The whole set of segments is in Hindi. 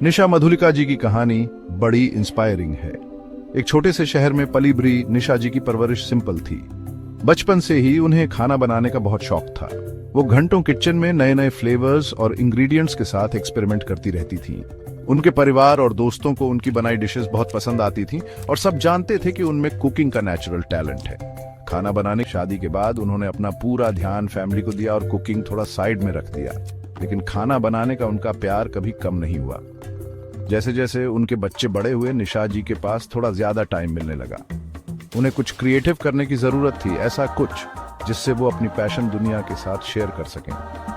निशा मधुलिका जी की कहानी बड़ी इंस्पायरिंग है। एक छोटे से शहर में पली बड़ी निशा जी की परवरिश सिंपल थी। बचपन से ही उन्हें खाना बनाने का बहुत शौक था। वो घंटों किचन में नए नए फ्लेवर्स और इंग्रेडिएंट्स के साथ एक्सपेरिमेंट करती रहती थी। उनके परिवार और दोस्तों को उनकी बनाई डिशेस बहुत पसंद आती थी और सब जानते थे कि उनमें कुकिंग का नेचुरल टैलेंट है। खाना बनाने शादी के बाद उन्होंने अपना पूरा ध्यान फैमिली को दिया और कुकिंग थोड़ा साइड में रख दिया, लेकिन खाना बनाने का उनका प्यार कभी कम नहीं हुआ। जैसे जैसे उनके बच्चे बड़े हुए, निशा जी के पास थोड़ा ज्यादा टाइम मिलने लगा। उन्हें कुछ क्रिएटिव करने की जरूरत थी, ऐसा कुछ जिससे वो अपनी पैशन दुनिया के साथ शेयर कर सकें।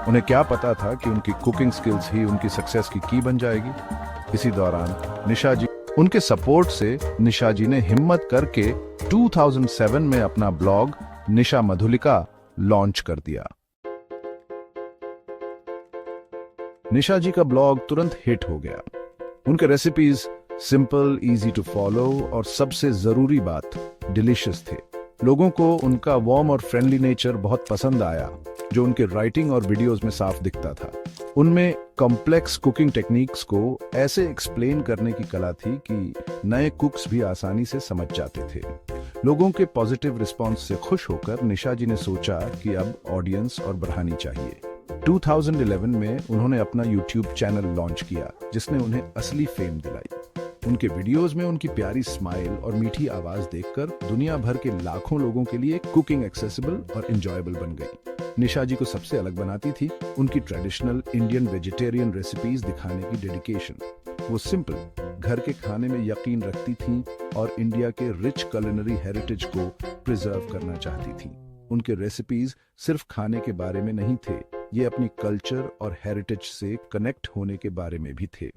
उन्हें क्या पता था कि उनकी कुकिंग स्किल्स ही उनकी सक्सेस की बन जाएगी। इसी दौरान निशा जी उनके सपोर्ट से निशा जी ने हिम्मत करके 2007 में अपना ब्लॉग निशा मधुलिका लॉन्च कर दिया। निशा जी का ब्लॉग तुरंत हिट हो गया। उनके recipes simple, easy to follow और सबसे जरूरी बात डिलीशियस थे। लोगों को उनका वार्म और फ्रेंडली नेचर बहुत पसंद आया, जो उनके राइटिंग और वीडियोस में साफ दिखता था। उनमें कॉम्प्लेक्स कुकिंग टेक्निक्स को ऐसे एक्सप्लेन करने की कला थी कि नए कुक्स भी आसानी से समझ जाते थे। लोगों के पॉजिटिव रिस्पांस से खुश होकर निशा जी ने सोचा कि अब ऑडियंस और बढ़ानी चाहिए। 2011 में उन्होंने अपना YouTube चैनल लॉन्च किया, जिसने उन्हें असली फेम दिलाई। उनके वीडियोस में उनकी प्यारी स्माइल और मीठी आवाज देखकर दुनिया भर के लाखों लोगों के लिए कुकिंग एक्सेसिबल और एंजॉयबल बन गई। निशा जी को सबसे अलग बनाती थी उनकी ट्रेडिशनल इंडियन वेजिटेरियन रेसिपीज दिखाने की डेडिकेशन। वो सिंपल घर के खाने में यकीन रखती थीं और इंडिया के रिच कुलिनरी हेरिटेज को प्रिजर्व करना चाहती थीं। उनके रेसिपीज सिर्फ खाने के बारे में नहीं थे, ये अपनी कल्चर और हेरिटेज से कनेक्ट होने के बारे में भी थे।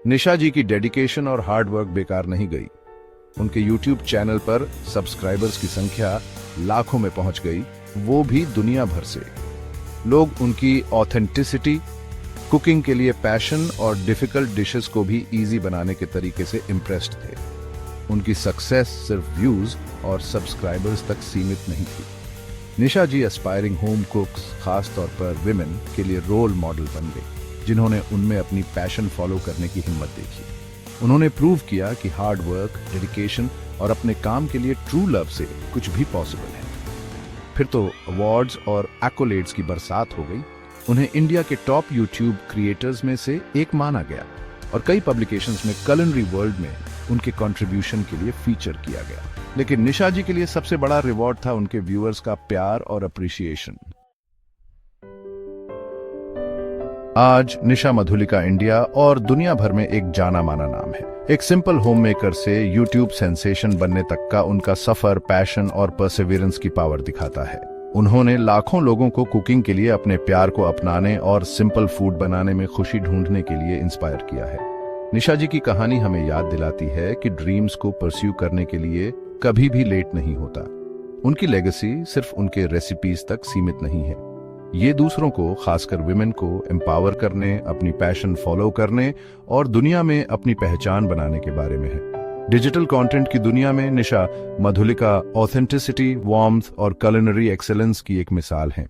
निशा जी की डेडिकेशन और हार्ड वर्क बेकार नहीं गई। उनके YouTube चैनल पर सब्सक्राइबर्स की संख्या लाखों में पहुंच गई, वो भी दुनिया भर से। लोग उनकी ऑथेंटिसिटी, कुकिंग के लिए पैशन और डिफिकल्ट डिशेस को भी इजी बनाने के तरीके से इम्प्रेस्ड थे। उनकी सक्सेस सिर्फ व्यूज और सब्सक्राइबर्स तक सीमित नहीं थी। निशा जी एस्पायरिंग होम कुक्स, खास तौर पर विमेन के लिए रोल मॉडल बन गई, जिन्होंने उनमें अपनी पैशन फॉलो करने की हिम्मत देखी। उन्होंने प्रूव किया कि हार्ड वर्क, डेडिकेशन और अपने काम के लिए ट्रू लव से कुछ भी पॉसिबल है। फिर तो अवार्ड्स और एक्कोलेड्स की बरसात हो गई। उन्हें इंडिया के टॉप यूट्यूब क्रिएटर्स में से एक माना गया और कई पब्लिकेशंस में कुलिनरी वर्ल्ड में उनके कंट्रीब्यूशन के लिए फीचर किया गया। लेकिन निशा जी के लिए सबसे बड़ा रिवॉर्ड था उनके व्यूअर्स का प्यार और अप्रिसिएशन। आज निशा मधुलिका इंडिया और दुनिया भर में एक जाना माना नाम है। एक सिंपल होममेकर से यूट्यूब सेंसेशन बनने तक का उनका सफर, पैशन और परसेवरेंस की पावर दिखाता है। उन्होंने लाखों लोगों को कुकिंग के लिए अपने प्यार को अपनाने और सिंपल फूड बनाने में खुशी ढूंढने के लिए इंस्पायर किया है। निशा जी की कहानी हमें याद दिलाती है कि ड्रीम्स को परस्यू करने के लिए कभी भी लेट नहीं होता। उनकी लेगेसी सिर्फ उनके रेसिपीज तक सीमित नहीं है, ये दूसरों को, खासकर विमेन को एम्पावर करने, अपनी पैशन फॉलो करने और दुनिया में अपनी पहचान बनाने के बारे में है। डिजिटल कंटेंट की दुनिया में निशा मधुलिका ऑथेंटिसिटी, वार्मथ और कुलिनरी एक्सेलेंस की एक मिसाल है।